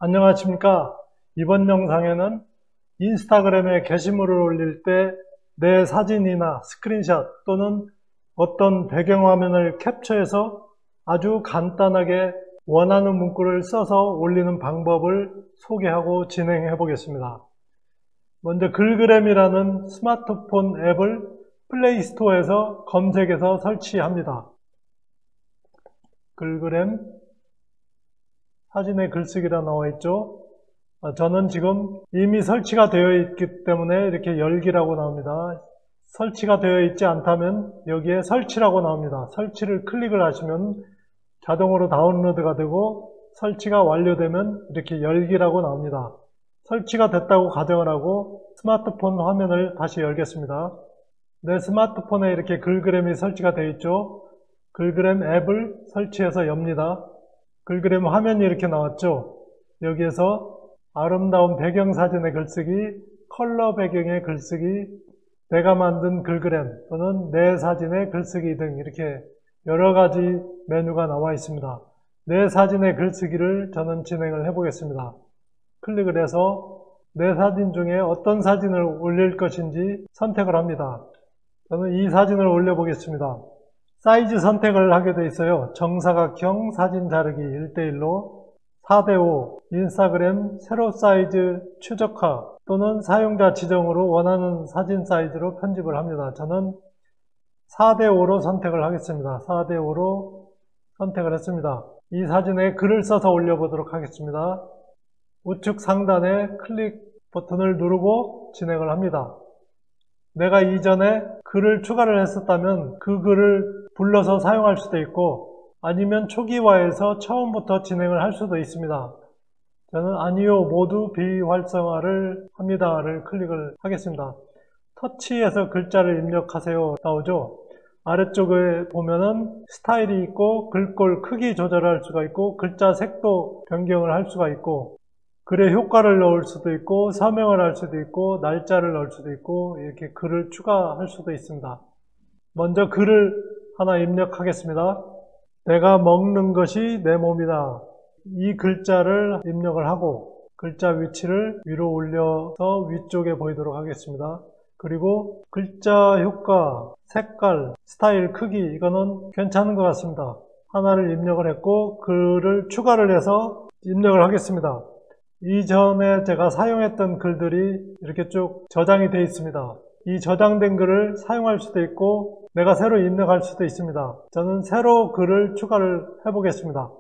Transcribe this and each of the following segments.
안녕하십니까. 이번 영상에는 인스타그램에 게시물을 올릴 때 내 사진이나 스크린샷 또는 어떤 배경화면을 캡처해서 아주 간단하게 원하는 문구를 써서 올리는 방법을 소개하고 진행해 보겠습니다. 먼저 글그램이라는 스마트폰 앱을 플레이스토어에서 검색해서 설치합니다. 글그램, 사진의 글쓰기라 나와 있죠. 저는 지금 이미 설치가 되어 있기 때문에 이렇게 열기라고 나옵니다. 설치가 되어 있지 않다면 여기에 설치라고 나옵니다. 설치를 클릭을 하시면 자동으로 다운로드가 되고 설치가 완료되면 이렇게 열기라고 나옵니다. 설치가 됐다고 가정을 하고 스마트폰 화면을 다시 열겠습니다. 내 스마트폰에 이렇게 글그램이 설치가 되어 있죠. 글그램 앱을 설치해서 엽니다. 글그램 화면이 이렇게 나왔죠. 여기에서 아름다운 배경사진의 글쓰기, 컬러 배경의 글쓰기, 내가 만든 글그램 또는 내 사진의 글쓰기 등 이렇게 여러 가지 메뉴가 나와 있습니다. 내 사진의 글쓰기를 저는 진행을 해 보겠습니다. 클릭을 해서 내 사진 중에 어떤 사진을 올릴 것인지 선택을 합니다. 저는 이 사진을 올려 보겠습니다. 사이즈 선택을 하게 돼 있어요. 정사각형 사진 자르기 1:1로 4:5 인스타그램 세로 사이즈 최적화 또는 사용자 지정으로 원하는 사진 사이즈로 편집을 합니다. 저는 4:5로 선택을 하겠습니다. 4:5로 선택을 했습니다. 이 사진에 글을 써서 올려보도록 하겠습니다. 우측 상단에 클릭 버튼을 누르고 진행을 합니다. 내가 이전에 글을 추가를 했었다면 그 글을 불러서 사용할 수도 있고 아니면 초기화해서 처음부터 진행을 할 수도 있습니다. 저는 아니요 모두 비활성화를 합니다를 클릭을 하겠습니다. 터치해서 글자를 입력하세요 나오죠. 아래쪽에 보면은 스타일이 있고 글꼴 크기 조절할 수가 있고 글자 색도 변경을 할 수가 있고 글에 효과를 넣을 수도 있고 서명을 할 수도 있고 날짜를 넣을 수도 있고 이렇게 글을 추가할 수도 있습니다. 먼저 글을 하나 입력하겠습니다. 내가 먹는 것이 내 몸이다. 이 글자를 입력을 하고 글자 위치를 위로 올려서 위쪽에 보이도록 하겠습니다. 그리고 글자 효과, 색깔, 스타일, 크기 이거는 괜찮은 것 같습니다. 하나를 입력을 했고 글을 추가를 해서 입력을 하겠습니다. 이전에 제가 사용했던 글들이 이렇게 쭉 저장이 되어 있습니다. 이 저장된 글을 사용할 수도 있고 내가 새로 입력할 수도 있습니다. 저는 새로 글을 추가를 해보겠습니다.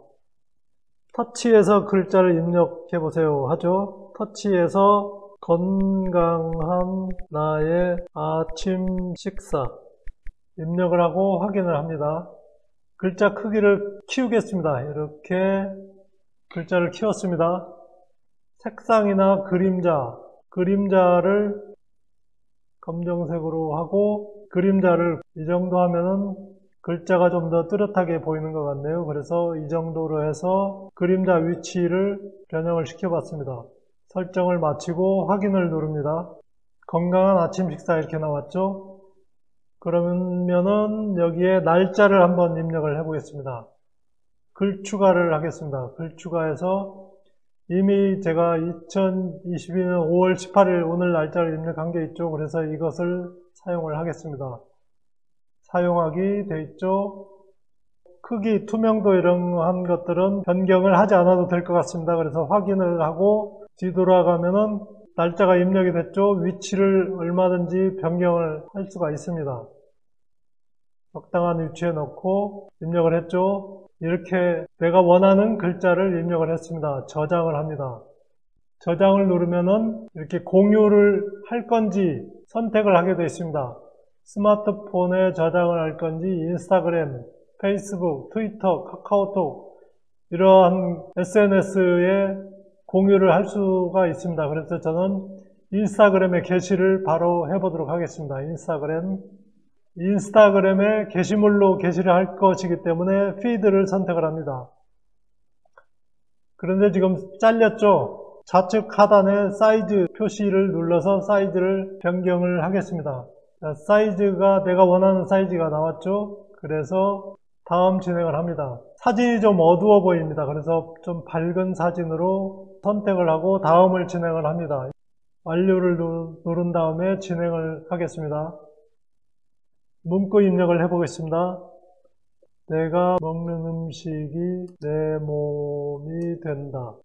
터치해서 글자를 입력해 보세요 하죠. 터치해서 건강한 나의 아침 식사 입력을 하고 확인을 합니다. 글자 크기를 키우겠습니다. 이렇게 글자를 키웠습니다. 색상이나 그림자를 검정색으로 하고 그림자를 이 정도 하면은 글자가 좀 더 뚜렷하게 보이는 것 같네요. 그래서 이 정도로 해서 그림자 위치를 변형을 시켜봤습니다. 설정을 마치고 확인을 누릅니다. 건강한 아침 식사 이렇게 나왔죠? 그러면은 여기에 날짜를 한번 입력을 해보겠습니다. 글 추가를 하겠습니다. 글 추가해서 이미 제가 2022년 5월 18일 오늘 날짜를 입력한 게 있죠. 그래서 이것을 사용을 하겠습니다. 사용하기 돼 있죠. 크기, 투명도 이런 것들은 변경을 하지 않아도 될 것 같습니다. 그래서 확인을 하고 뒤돌아가면은 날짜가 입력이 됐죠. 위치를 얼마든지 변경을 할 수가 있습니다. 적당한 위치에 넣고 입력을 했죠. 이렇게 내가 원하는 글자를 입력을 했습니다. 저장을 합니다. 저장을 누르면은 이렇게 공유를 할 건지 선택을 하게 되어 있습니다. 스마트폰에 저장을 할 건지 인스타그램, 페이스북, 트위터, 카카오톡 이러한 SNS에 공유를 할 수가 있습니다. 그래서 저는 인스타그램에 게시를 바로 해보도록 하겠습니다. 인스타그램에 게시물로 게시를 할 것이기 때문에 피드를 선택을 합니다. 그런데 지금 잘렸죠? 좌측 하단에 사이즈 표시를 눌러서 사이즈를 변경을 하겠습니다. 자, 사이즈가 내가 원하는 사이즈가 나왔죠? 그래서 다음 진행을 합니다. 사진이 좀 어두워 보입니다. 그래서 좀 밝은 사진으로 선택을 하고 다음을 진행을 합니다. 완료를 누른 다음에 진행을 하겠습니다. 문구 입력을 해보겠습니다. 내가 먹는 음식이 내 몸이 된다.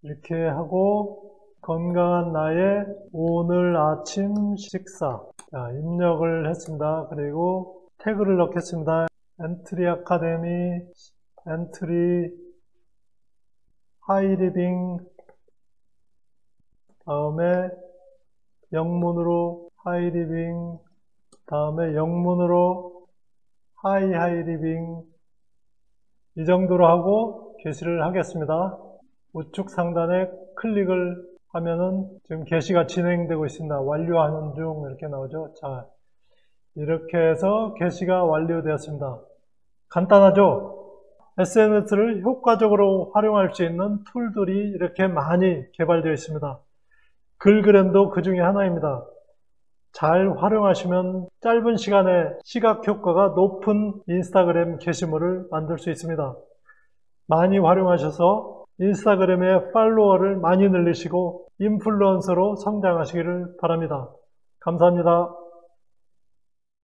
이렇게 하고 건강한 나의 오늘 아침 식사. 자, 입력을 했습니다. 그리고 태그를 넣겠습니다. 엔트리 아카데미, 엔트리 하이리빙, 다음에 영문으로 하이리빙, 다음에 영문으로 하이리빙. 이 정도로 하고 게시를 하겠습니다. 우측 상단에 클릭을 하면은 지금 게시가 진행되고 있습니다. 완료하는 중 이렇게 나오죠. 자, 이렇게 해서 게시가 완료되었습니다. 간단하죠? SNS를 효과적으로 활용할 수 있는 툴들이 이렇게 많이 개발되어 있습니다. 글그램도 그 중에 하나입니다. 잘 활용하시면 짧은 시간에 시각 효과가 높은 인스타그램 게시물을 만들 수 있습니다. 많이 활용하셔서 인스타그램의 팔로워를 많이 늘리시고 인플루언서로 성장하시기를 바랍니다. 감사합니다.